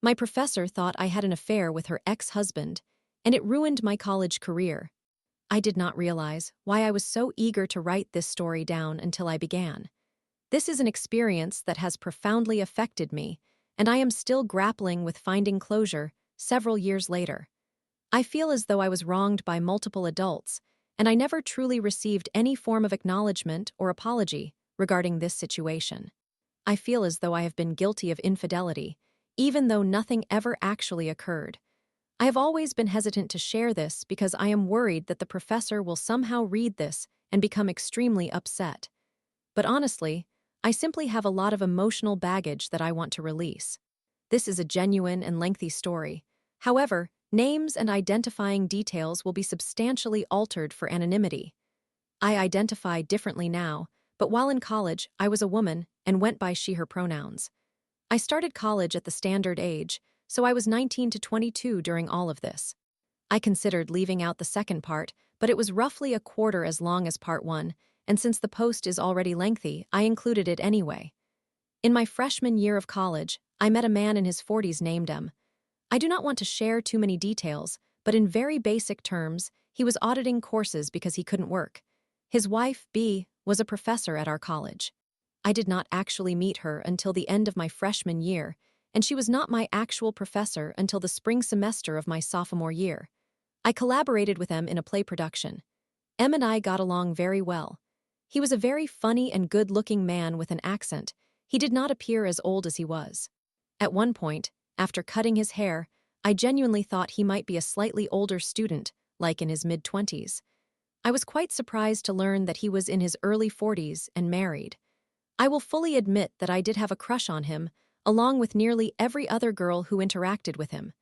My professor thought I had an affair with her ex-husband, and it ruined my college career. I did not realize why I was so eager to write this story down until I began. This is an experience that has profoundly affected me, and I am still grappling with finding closure several years later. I feel as though I was wronged by multiple adults, and I never truly received any form of acknowledgement or apology regarding this situation. I feel as though I have been guilty of infidelity, even though nothing ever actually occurred. I have always been hesitant to share this because I am worried that the professor will somehow read this and become extremely upset. But honestly, I simply have a lot of emotional baggage that I want to release. This is a genuine and lengthy story. However, names and identifying details will be substantially altered for anonymity. I identify differently now, but while in college, I was a woman and went by she/her pronouns. I started college at the standard age, so I was 19 to 22 during all of this. I considered leaving out the second part, but it was roughly a quarter as long as part one, and since the post is already lengthy, I included it anyway. In my freshman year of college, I met a man in his 40s named M. I do not want to share too many details, but in very basic terms, he was auditing courses because he couldn't work. His wife, B, was a professor at our college. I did not actually meet her until the end of my freshman year, and she was not my actual professor until the spring semester of my sophomore year. I collaborated with M in a play production. M and I got along very well. He was a very funny and good-looking man with an accent. He did not appear as old as he was. At one point, after cutting his hair, I genuinely thought he might be a slightly older student, like in his mid-20s. I was quite surprised to learn that he was in his early 40s and married. I will fully admit that I did have a crush on him, along with nearly every other girl who interacted with him.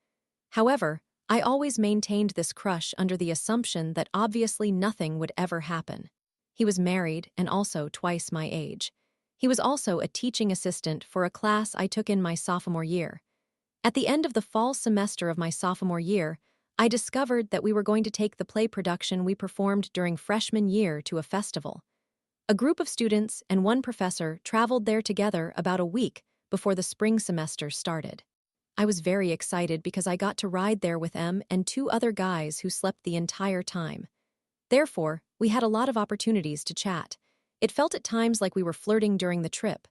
However, I always maintained this crush under the assumption that obviously nothing would ever happen. He was married and also twice my age. He was also a teaching assistant for a class I took in my sophomore year. At the end of the fall semester of my sophomore year, I discovered that we were going to take the play production we performed during freshman year to a festival. A group of students and one professor traveled there together about a week before the spring semester started. I was very excited because I got to ride there with M and two other guys who slept the entire time. Therefore, we had a lot of opportunities to chat. It felt at times like we were flirting during the trip.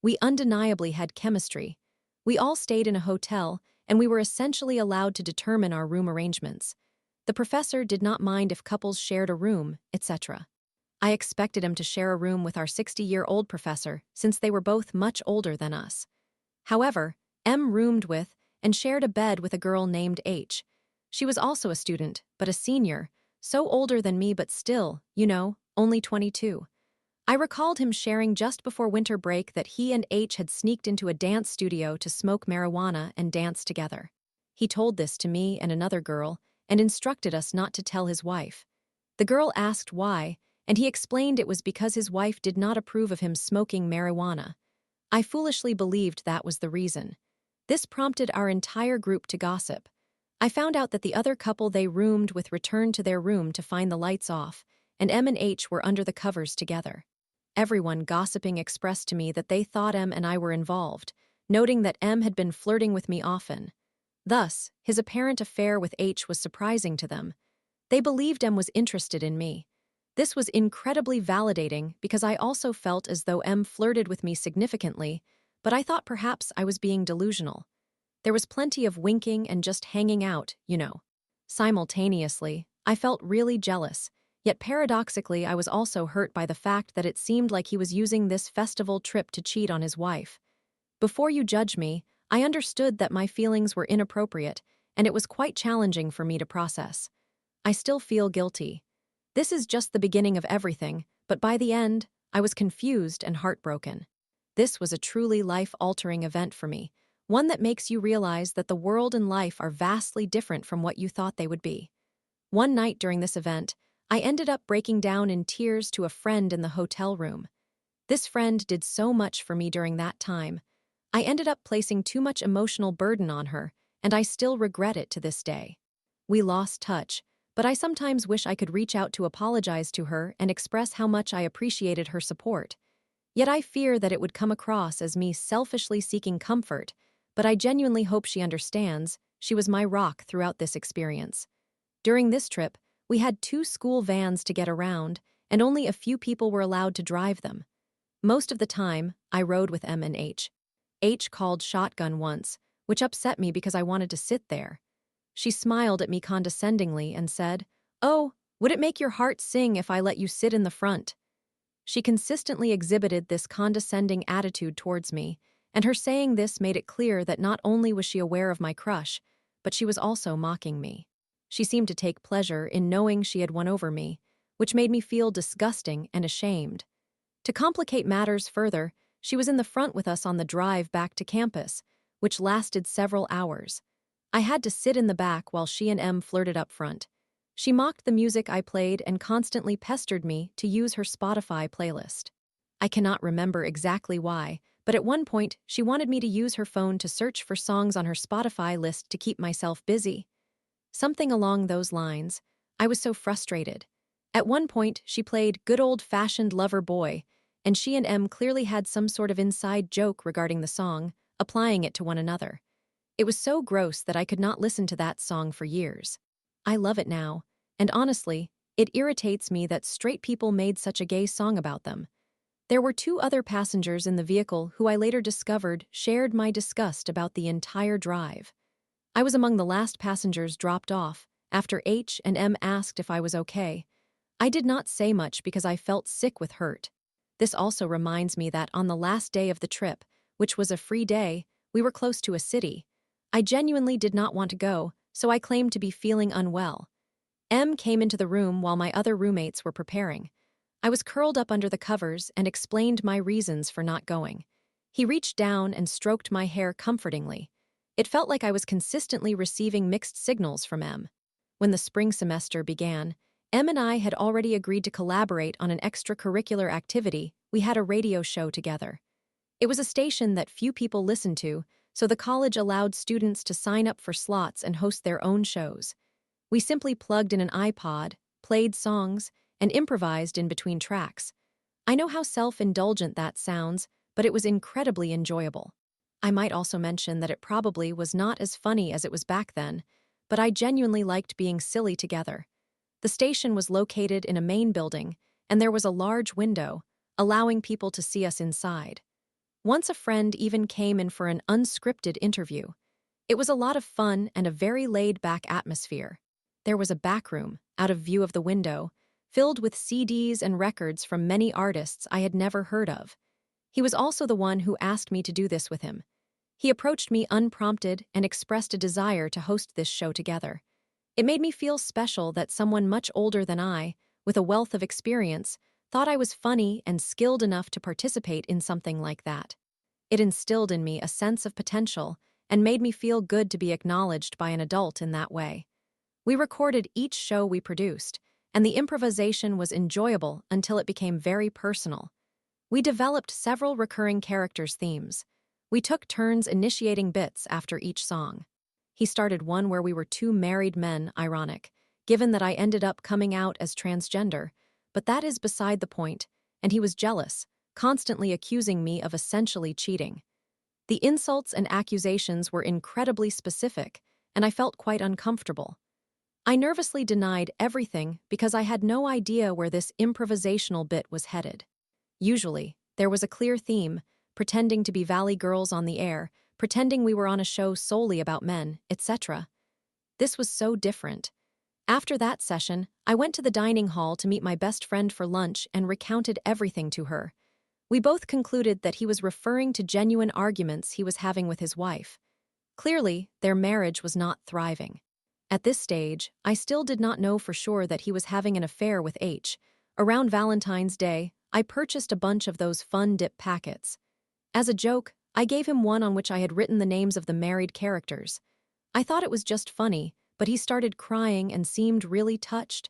We undeniably had chemistry. We all stayed in a hotel, and we were essentially allowed to determine our room arrangements. The professor did not mind if couples shared a room, etc. I expected him to share a room with our 60-year-old professor, since they were both much older than us. However, M roomed with and shared a bed with a girl named H. She was also a student, but a senior, so older than me but still, only 22. I recalled him sharing just before winter break that he and H had sneaked into a dance studio to smoke marijuana and dance together. He told this to me and another girl and instructed us not to tell his wife. The girl asked why, and he explained it was because his wife did not approve of him smoking marijuana. I foolishly believed that was the reason. This prompted our entire group to gossip. I found out that the other couple they roomed with returned to their room to find the lights off, and M and H were under the covers together. Everyone gossiping expressed to me that they thought M and I were involved, noting that M had been flirting with me often. Thus, his apparent affair with H was surprising to them. They believed M was interested in me. This was incredibly validating because I also felt as though M flirted with me significantly, but I thought perhaps I was being delusional. There was plenty of winking and just hanging out, Simultaneously, I felt really jealous, yet paradoxically I was also hurt by the fact that it seemed like he was using this festival trip to cheat on his wife. Before you judge me, I understood that my feelings were inappropriate, and it was quite challenging for me to process. I still feel guilty. This is just the beginning of everything, but by the end, I was confused and heartbroken. This was a truly life-altering event for me, one that makes you realize that the world and life are vastly different from what you thought they would be. One night during this event, I ended up breaking down in tears to a friend in the hotel room. This friend did so much for me during that time. I ended up placing too much emotional burden on her, and I still regret it to this day. We lost touch, but I sometimes wish I could reach out to apologize to her and express how much I appreciated her support. Yet I fear that it would come across as me selfishly seeking comfort, but I genuinely hope she understands she was my rock throughout this experience. During this trip, we had 2 school vans to get around, and only a few people were allowed to drive them. Most of the time, I rode with M and H. H called shotgun once, which upset me because I wanted to sit there. She smiled at me condescendingly and said, "Oh, would it make your heart sing if I let you sit in the front?" She consistently exhibited this condescending attitude towards me, and her saying this made it clear that not only was she aware of my crush, but she was also mocking me. She seemed to take pleasure in knowing she had won over me, which made me feel disgusting and ashamed. To complicate matters further, she was in the front with us on the drive back to campus, which lasted several hours. I had to sit in the back while she and M flirted up front. She mocked the music I played and constantly pestered me to use her Spotify playlist. I cannot remember exactly why, but at one point she wanted me to use her phone to search for songs on her Spotify list to keep myself busy. Something along those lines. I was so frustrated. At one point, she played Good Old-Fashioned Lover Boy, and she and M clearly had some sort of inside joke regarding the song, applying it to one another. It was so gross that I could not listen to that song for years. I love it now, and honestly, it irritates me that straight people made such a gay song about them. There were 2 other passengers in the vehicle who I later discovered shared my disgust about the entire drive. I was among the last passengers dropped off, after H and M asked if I was okay. I did not say much because I felt sick with hurt. This also reminds me that on the last day of the trip, which was a free day, we were close to a city. I genuinely did not want to go, so I claimed to be feeling unwell. M came into the room while my other roommates were preparing. I was curled up under the covers and explained my reasons for not going. He reached down and stroked my hair comfortingly. It felt like I was consistently receiving mixed signals from M. When the spring semester began, M and I had already agreed to collaborate on an extracurricular activity. We had a radio show together. It was a station that few people listened to, so the college allowed students to sign up for slots and host their own shows. We simply plugged in an iPod, played songs, and improvised in between tracks. I know how self-indulgent that sounds, but it was incredibly enjoyable. I might also mention that it probably was not as funny as it was back then, but I genuinely liked being silly together. The station was located in a main building, and there was a large window, allowing people to see us inside. Once a friend even came in for an unscripted interview. It was a lot of fun and a very laid-back atmosphere. There was a back room, out of view of the window, filled with CDs and records from many artists I had never heard of. He was also the one who asked me to do this with him. He approached me unprompted and expressed a desire to host this show together. It made me feel special that someone much older than I, with a wealth of experience, thought I was funny and skilled enough to participate in something like that. It instilled in me a sense of potential and made me feel good to be acknowledged by an adult in that way. We recorded each show we produced, and the improvisation was enjoyable until it became very personal. We developed several recurring characters' themes. We took turns initiating bits after each song. He started one where we were 2 married men, ironic, given that I ended up coming out as transgender, but that is beside the point, and he was jealous, constantly accusing me of essentially cheating. The insults and accusations were incredibly specific, and I felt quite uncomfortable. I nervously denied everything because I had no idea where this improvisational bit was headed. Usually, there was a clear theme, pretending to be Valley Girls on the air, pretending we were on a show solely about men, etc. This was so different. After that session, I went to the dining hall to meet my best friend for lunch and recounted everything to her. We both concluded that he was referring to genuine arguments he was having with his wife. Clearly, their marriage was not thriving. At this stage, I still did not know for sure that he was having an affair with H. Around Valentine's Day, I purchased a bunch of those fun dip packets. As a joke, I gave him one on which I had written the names of the married characters. I thought it was just funny, but he started crying and seemed really touched.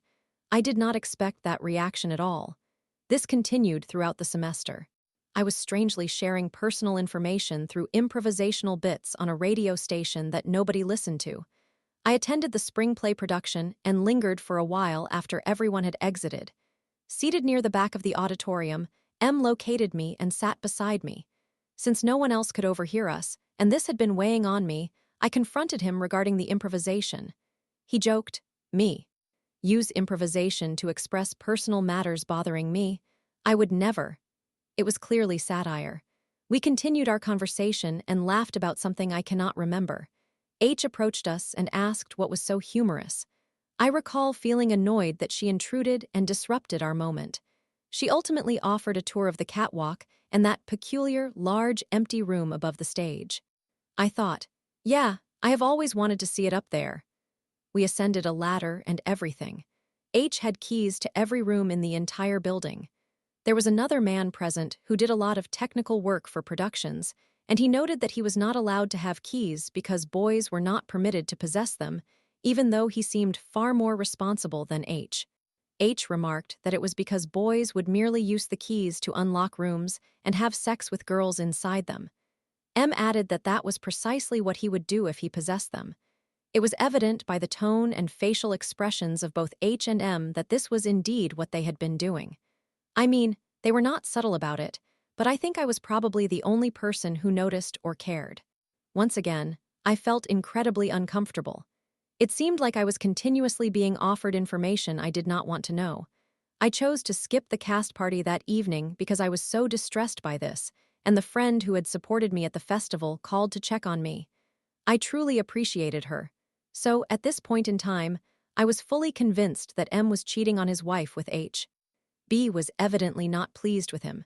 I did not expect that reaction at all. This continued throughout the semester. I was strangely sharing personal information through improvisational bits on a radio station that nobody listened to. I attended the spring play production and lingered for a while after everyone had exited. Seated near the back of the auditorium, M located me and sat beside me. Since no one else could overhear us, and this had been weighing on me, I confronted him regarding the improvisation. He joked, "Me. Use improvisation to express personal matters bothering me? I would never." It was clearly satire. We continued our conversation and laughed about something I cannot remember. H approached us and asked what was so humorous. I recall feeling annoyed that she intruded and disrupted our moment. She ultimately offered a tour of the catwalk and that peculiar, large, empty room above the stage. I thought, yeah, I have always wanted to see it up there. We ascended a ladder and everything. H had keys to every room in the entire building. There was another man present who did a lot of technical work for productions, and he noted that he was not allowed to have keys because boys were not permitted to possess them, even though he seemed far more responsible than H. H remarked that it was because boys would merely use the keys to unlock rooms and have sex with girls inside them. M added that that was precisely what he would do if he possessed them. It was evident by the tone and facial expressions of both H and M that this was indeed what they had been doing. I mean, they were not subtle about it, but I think I was probably the only person who noticed or cared. Once again, I felt incredibly uncomfortable. It seemed like I was continuously being offered information I did not want to know. I chose to skip the cast party that evening because I was so distressed by this, and the friend who had supported me at the festival called to check on me. I truly appreciated her. So, at this point in time, I was fully convinced that M was cheating on his wife with H. B was evidently not pleased with him.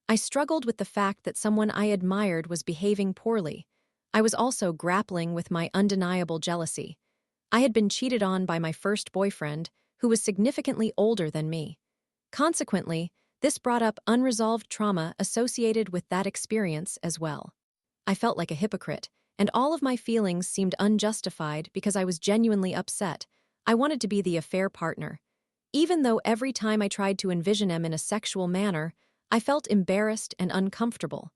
I struggled with the fact that someone I admired was behaving poorly. I was also grappling with my undeniable jealousy. I had been cheated on by my first boyfriend, who was significantly older than me. Consequently, this brought up unresolved trauma associated with that experience as well. I felt like a hypocrite, and all of my feelings seemed unjustified because I was genuinely upset. I wanted to be the affair partner. Even though every time I tried to envision M in a sexual manner, I felt embarrassed and uncomfortable.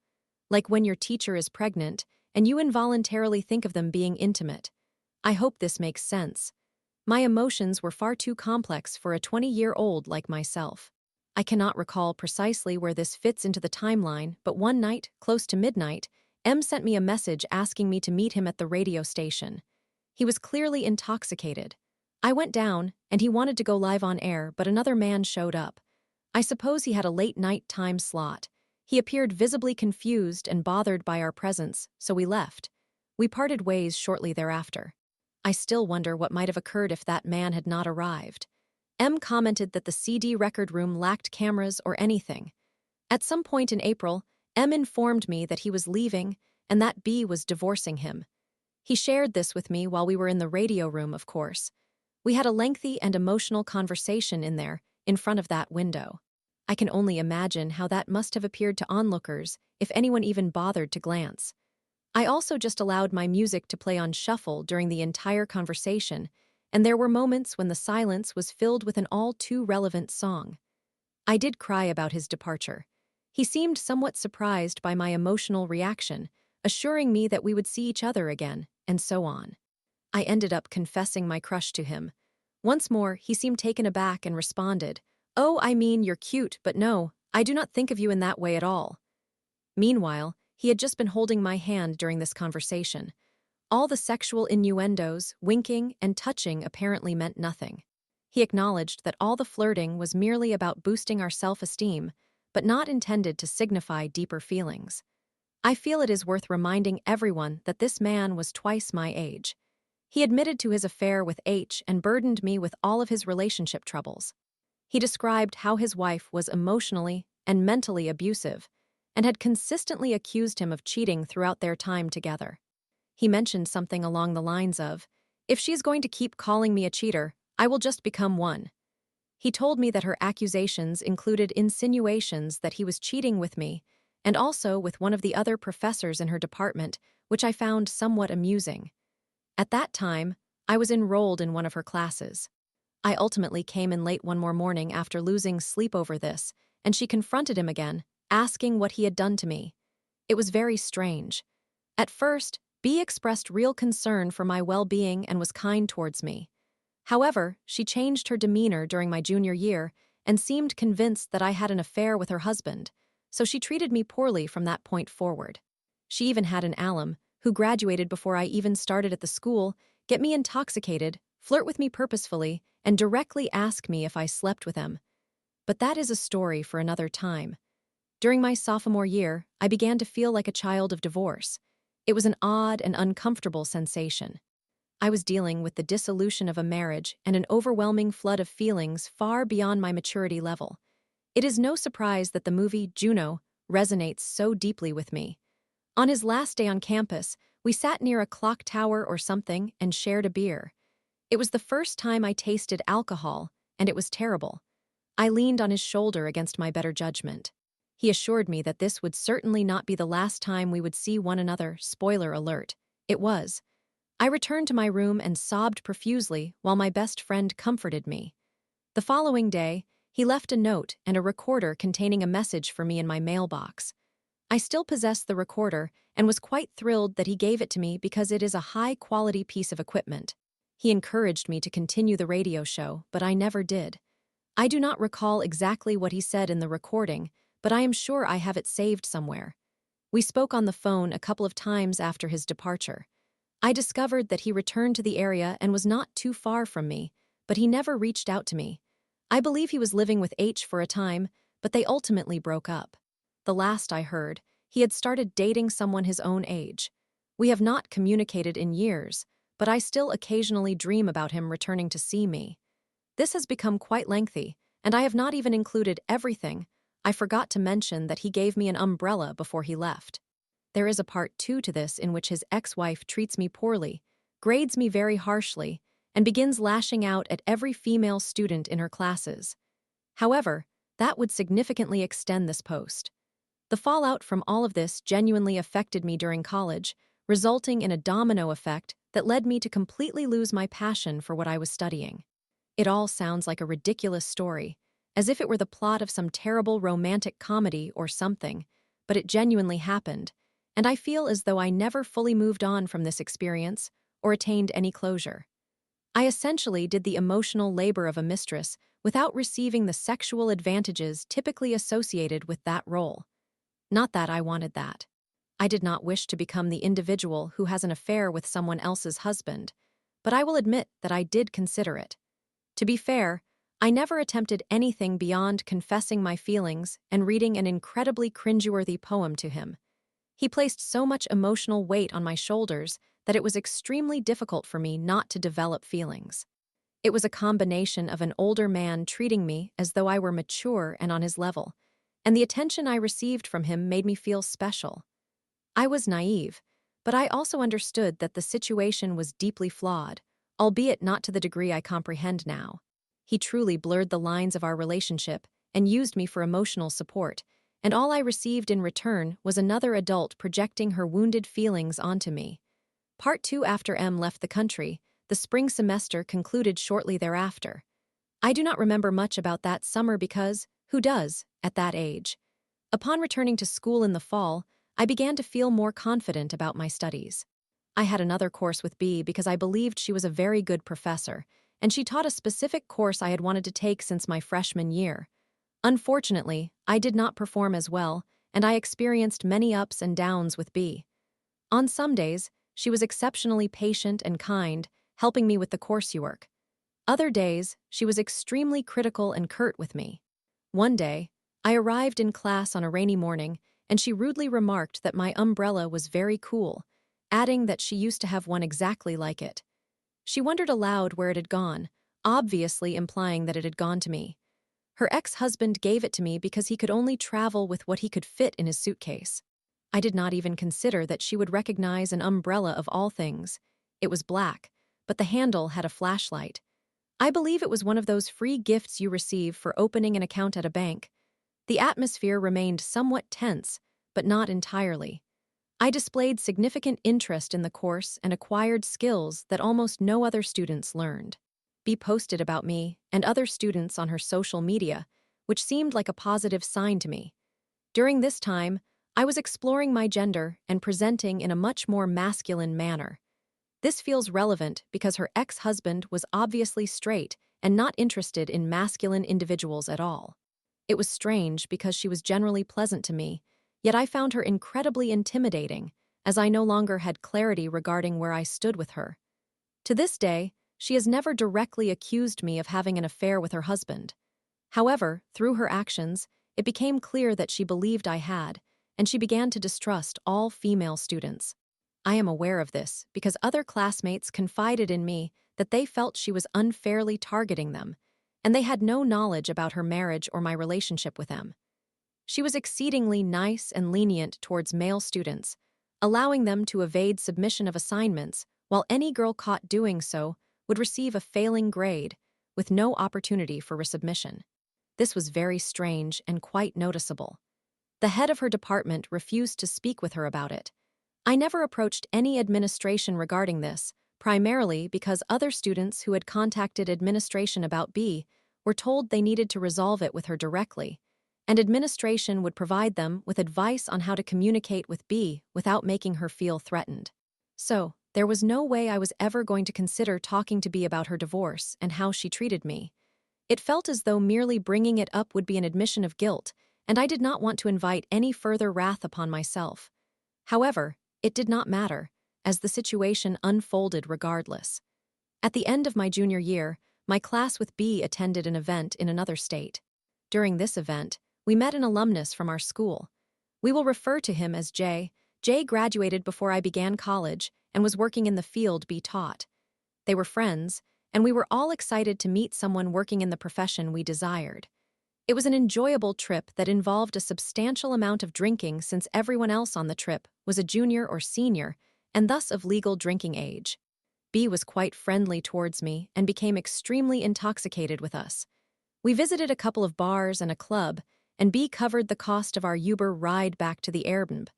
Like when your teacher is pregnant and you involuntarily think of them being intimate. I hope this makes sense. My emotions were far too complex for a 20-year-old like myself. I cannot recall precisely where this fits into the timeline, but one night, close to midnight, M sent me a message asking me to meet him at the radio station. He was clearly intoxicated. I went down, and he wanted to go live on air, but another man showed up. I suppose he had a late-night time slot. He appeared visibly confused and bothered by our presence, so we left. We parted ways shortly thereafter. I still wonder what might have occurred if that man had not arrived. M commented that the CD record room lacked cameras or anything. At some point in April, M informed me that he was leaving and that B was divorcing him. He shared this with me while we were in the radio room, of course. We had a lengthy and emotional conversation in there, in front of that window. I can only imagine how that must have appeared to onlookers, if anyone even bothered to glance. I also just allowed my music to play on shuffle during the entire conversation, and there were moments when the silence was filled with an all too relevant song. I did cry about his departure. He seemed somewhat surprised by my emotional reaction, assuring me that we would see each other again, and so on. I ended up confessing my crush to him. Once more, he seemed taken aback and responded, "Oh, I mean, you're cute, but no, I do not think of you in that way at all." Meanwhile, he had just been holding my hand during this conversation. All the sexual innuendos, winking, and touching apparently meant nothing. He acknowledged that all the flirting was merely about boosting our self-esteem, but not intended to signify deeper feelings. I feel it is worth reminding everyone that this man was twice my age. He admitted to his affair with H and burdened me with all of his relationship troubles. He described how his wife was emotionally and mentally abusive, and had consistently accused him of cheating throughout their time together. He mentioned something along the lines of, "If she's going to keep calling me a cheater, I will just become one." He told me that her accusations included insinuations that he was cheating with me, and also with one of the other professors in her department, which I found somewhat amusing. At that time, I was enrolled in one of her classes. I ultimately came in late one more morning after losing sleep over this, and she confronted him again, asking what he had done to me. It was very strange. At first, B expressed real concern for my well-being and was kind towards me. However, she changed her demeanor during my junior year and seemed convinced that I had an affair with her husband, so she treated me poorly from that point forward. She even had an alum, who graduated before I even started at the school, get me intoxicated, flirt with me purposefully, and directly ask me if I slept with him. But that is a story for another time. During my sophomore year, I began to feel like a child of divorce. It was an odd and uncomfortable sensation. I was dealing with the dissolution of a marriage and an overwhelming flood of feelings far beyond my maturity level. It is no surprise that the movie Juno resonates so deeply with me. On his last day on campus, we sat near a clock tower or something and shared a beer. It was the first time I tasted alcohol, and it was terrible. I leaned on his shoulder against my better judgment. He assured me that this would certainly not be the last time we would see one another. Spoiler alert. It was. I returned to my room and sobbed profusely while my best friend comforted me. The following day, he left a note and a recorder containing a message for me in my mailbox. I still possessed the recorder and was quite thrilled that he gave it to me because it is a high-quality piece of equipment. He encouraged me to continue the radio show, but I never did. I do not recall exactly what he said in the recording, but I am sure I have it saved somewhere. We spoke on the phone a couple of times after his departure. I discovered that he returned to the area and was not too far from me, but he never reached out to me. I believe he was living with H for a time, but they ultimately broke up. The last I heard, he had started dating someone his own age. We have not communicated in years, but I still occasionally dream about him returning to see me. This has become quite lengthy, and I have not even included everything. I forgot to mention that he gave me an umbrella before he left. There is a part 2 to this in which his ex-wife treats me poorly, grades me very harshly, and begins lashing out at every female student in her classes. However, that would significantly extend this post. The fallout from all of this genuinely affected me during college, resulting in a domino effect that led me to completely lose my passion for what I was studying. It all sounds like a ridiculous story, as if it were the plot of some terrible romantic comedy or something, but it genuinely happened, and I feel as though I never fully moved on from this experience or attained any closure. I essentially did the emotional labor of a mistress without receiving the sexual advantages typically associated with that role. Not that I wanted that. I did not wish to become the individual who has an affair with someone else's husband, but I will admit that I did consider it. To be fair, I never attempted anything beyond confessing my feelings and reading an incredibly cringeworthy poem to him. He placed so much emotional weight on my shoulders that it was extremely difficult for me not to develop feelings. It was a combination of an older man treating me as though I were mature and on his level, and the attention I received from him made me feel special. I was naive, but I also understood that the situation was deeply flawed, albeit not to the degree I comprehend now. He truly blurred the lines of our relationship and used me for emotional support, and all I received in return was another adult projecting her wounded feelings onto me. Part 2 after M left the country, the spring semester concluded shortly thereafter. I do not remember much about that summer because, who does, at that age? Upon returning to school in the fall, I began to feel more confident about my studies. I had another course with B because I believed she was a very good professor, and she taught a specific course I had wanted to take since my freshman year. Unfortunately, I did not perform as well, and I experienced many ups and downs with B. On some days, she was exceptionally patient and kind, helping me with the coursework. Other days, she was extremely critical and curt with me. One day, I arrived in class on a rainy morning, and she rudely remarked that my umbrella was very cool, adding that she used to have one exactly like it. She wondered aloud where it had gone, obviously implying that it had gone to me. Her ex-husband gave it to me because he could only travel with what he could fit in his suitcase. I did not even consider that she would recognize an umbrella of all things. It was black, but the handle had a flashlight. I believe it was one of those free gifts you receive for opening an account at a bank. The atmosphere remained somewhat tense, but not entirely. I displayed significant interest in the course and acquired skills that almost no other students learned. B posted about me and other students on her social media, which seemed like a positive sign to me. During this time, I was exploring my gender and presenting in a much more masculine manner. This feels relevant because her ex-husband was obviously straight and not interested in masculine individuals at all. It was strange because she was generally pleasant to me, yet I found her incredibly intimidating, as I no longer had clarity regarding where I stood with her. To this day, she has never directly accused me of having an affair with her husband. However, through her actions, it became clear that she believed I had, and she began to distrust all female students. I am aware of this because other classmates confided in me that they felt she was unfairly targeting them, and they had no knowledge about her marriage or my relationship with them. She was exceedingly nice and lenient towards male students, allowing them to evade submission of assignments, while any girl caught doing so would receive a failing grade, with no opportunity for resubmission. This was very strange and quite noticeable. The head of her department refused to speak with her about it. I never approached any administration regarding this, primarily because other students who had contacted administration about B were told they needed to resolve it with her directly, and administration would provide them with advice on how to communicate with B without making her feel threatened. So, there was no way I was ever going to consider talking to B about her divorce and how she treated me. It felt as though merely bringing it up would be an admission of guilt, and I did not want to invite any further wrath upon myself. However, it did not matter, as the situation unfolded regardless. At the end of my junior year, my class with B attended an event in another state. During this event, we met an alumnus from our school. We will refer to him as Jay. Jay graduated before I began college and was working in the field B taught. They were friends, and we were all excited to meet someone working in the profession we desired. It was an enjoyable trip that involved a substantial amount of drinking since everyone else on the trip was a junior or senior, and thus of legal drinking age. B was quite friendly towards me and became extremely intoxicated with us. We visited a couple of bars and a club, and B covered the cost of our Uber ride back to the Airbnb.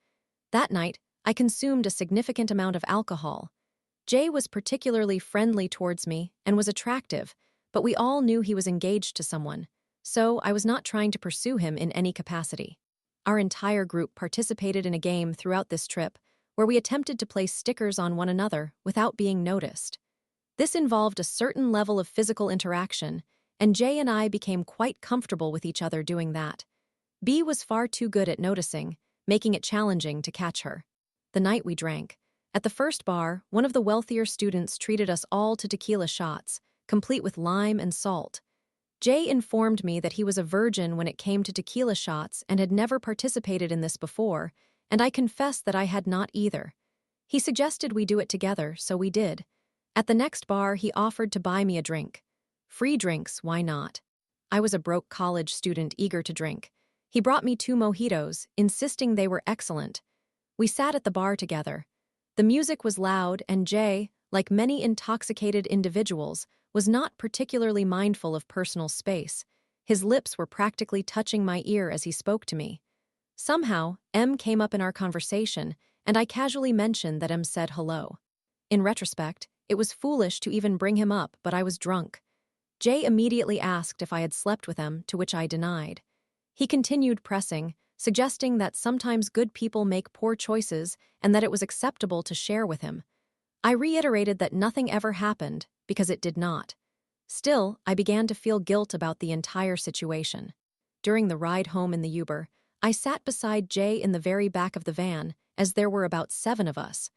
That night, I consumed a significant amount of alcohol. Jay was particularly friendly towards me and was attractive, but we all knew he was engaged to someone, so I was not trying to pursue him in any capacity. Our entire group participated in a game throughout this trip where we attempted to place stickers on one another without being noticed. This involved a certain level of physical interaction, and Jay and I became quite comfortable with each other doing that. B was far too good at noticing, making it challenging to catch her. The night we drank, at the first bar, one of the wealthier students treated us all to tequila shots, complete with lime and salt. Jay informed me that he was a virgin when it came to tequila shots and had never participated in this before, and I confessed that I had not either. He suggested we do it together, so we did. At the next bar, he offered to buy me a drink. Free drinks, why not? I was a broke college student eager to drink. He brought me 2 mojitos, insisting they were excellent. We sat at the bar together. The music was loud, and Jay, like many intoxicated individuals, was not particularly mindful of personal space. His lips were practically touching my ear as he spoke to me. Somehow, M came up in our conversation, and I casually mentioned that M said hello. In retrospect, it was foolish to even bring him up, but I was drunk. Jay immediately asked if I had slept with M, to which I denied. He continued pressing, suggesting that sometimes good people make poor choices and that it was acceptable to share with him. I reiterated that nothing ever happened, because it did not. Still, I began to feel guilt about the entire situation. During the ride home in the Uber, I sat beside Jay in the very back of the van, as there were about 7 of us.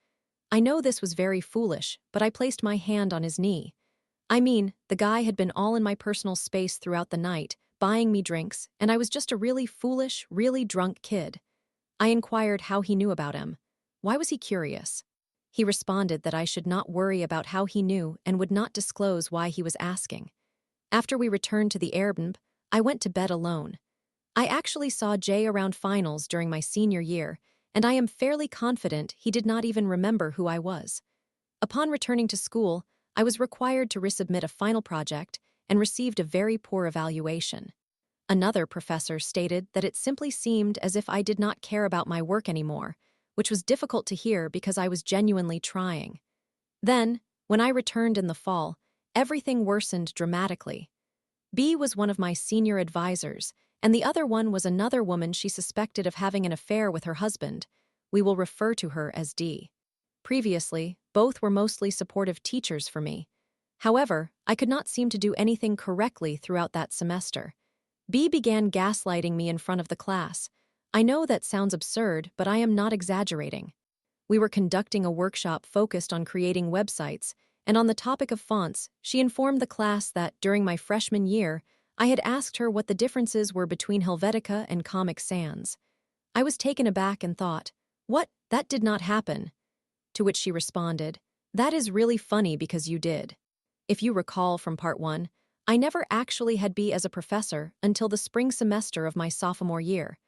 I know this was very foolish, but I placed my hand on his knee. I mean, the guy had been all in my personal space throughout the night, buying me drinks, and I was just a really foolish, really drunk kid. I inquired how he knew about him. Why was he curious? He responded that I should not worry about how he knew and would not disclose why he was asking. After we returned to the Airbnb, I went to bed alone. I actually saw Jay around finals during my senior year, and I am fairly confident he did not even remember who I was. Upon returning to school, I was required to resubmit a final project and received a very poor evaluation. Another professor stated that it simply seemed as if I did not care about my work anymore, which was difficult to hear because I was genuinely trying. Then, when I returned in the fall, everything worsened dramatically. B was one of my senior advisors, and the other one was another woman she suspected of having an affair with her husband. We will refer to her as D. Previously, both were mostly supportive teachers for me. However, I could not seem to do anything correctly throughout that semester. B began gaslighting me in front of the class. I know that sounds absurd, but I am not exaggerating. We were conducting a workshop focused on creating websites, and on the topic of fonts, she informed the class that, during my freshman year, I had asked her what the differences were between Helvetica and Comic Sans. I was taken aback and thought, "What? That did not happen." To which she responded, "That is really funny because you did." If you recall from part 1, I never actually had B as a professor until the spring semester of my sophomore year.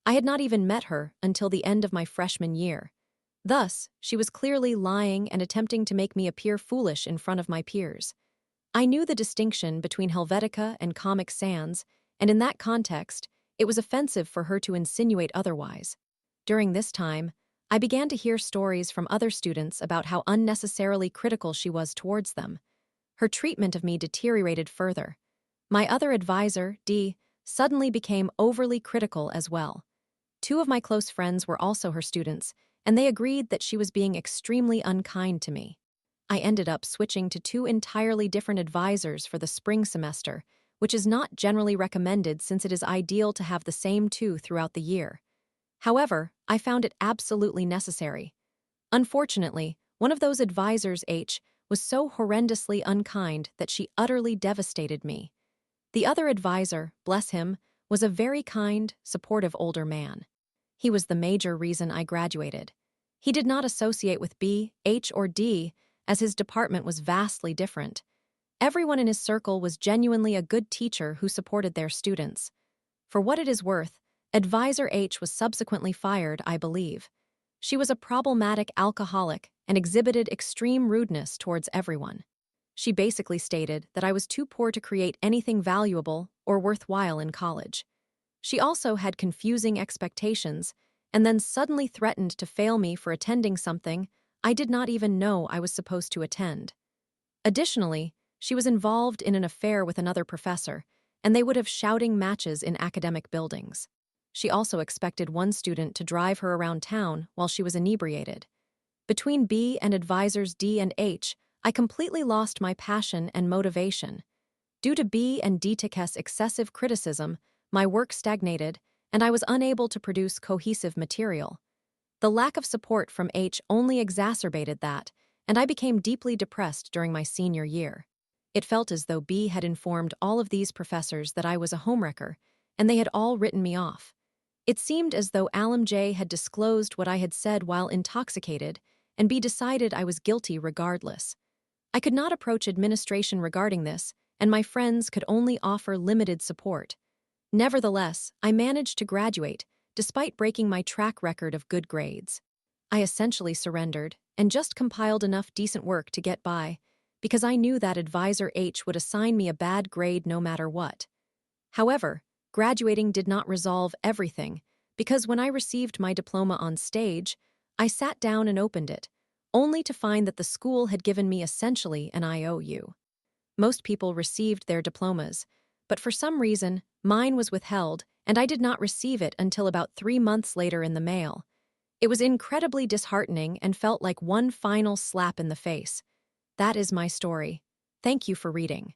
I had not even met her until the end of my freshman year. Thus, she was clearly lying and attempting to make me appear foolish in front of my peers. I knew the distinction between Helvetica and Comic Sans, and in that context, it was offensive for her to insinuate otherwise. During this time, I began to hear stories from other students about how unnecessarily critical she was towards them. Her treatment of me deteriorated further. My other advisor, D, suddenly became overly critical as well. 2 of my close friends were also her students, and they agreed that she was being extremely unkind to me. I ended up switching to 2 entirely different advisors for the spring semester, which is not generally recommended since it is ideal to have the same 2 throughout the year. However, I found it absolutely necessary. Unfortunately, one of those advisors, H, was so horrendously unkind that she utterly devastated me. The other advisor, bless him, was a very kind, supportive older man. He was the major reason I graduated. He did not associate with B, H, or D, as his department was vastly different. Everyone in his circle was genuinely a good teacher who supported their students. For what it is worth, Advisor H was subsequently fired, I believe. She was a problematic alcoholic and exhibited extreme rudeness towards everyone. She basically stated that I was too poor to create anything valuable or worthwhile in college. She also had confusing expectations and then suddenly threatened to fail me for attending something I did not even know I was supposed to attend. Additionally, she was involved in an affair with another professor, and they would have shouting matches in academic buildings. She also expected one student to drive her around town while she was inebriated. Between B and advisors D and H, I completely lost my passion and motivation. Due to B and D's excessive criticism, my work stagnated, and I was unable to produce cohesive material. The lack of support from H only exacerbated that, and I became deeply depressed during my senior year. It felt as though B had informed all of these professors that I was a homewrecker, and they had all written me off. It seemed as though Alam J had disclosed what I had said while intoxicated, and B decided I was guilty regardless. I could not approach administration regarding this, and my friends could only offer limited support. Nevertheless, I managed to graduate, despite breaking my track record of good grades. I essentially surrendered and just compiled enough decent work to get by, because I knew that Advisor H would assign me a bad grade no matter what. However, graduating did not resolve everything, because when I received my diploma on stage, I sat down and opened it, only to find that the school had given me essentially an IOU. Most people received their diplomas, but for some reason, mine was withheld, and I did not receive it until about 3 months later in the mail. It was incredibly disheartening and felt like one final slap in the face. That is my story. Thank you for reading.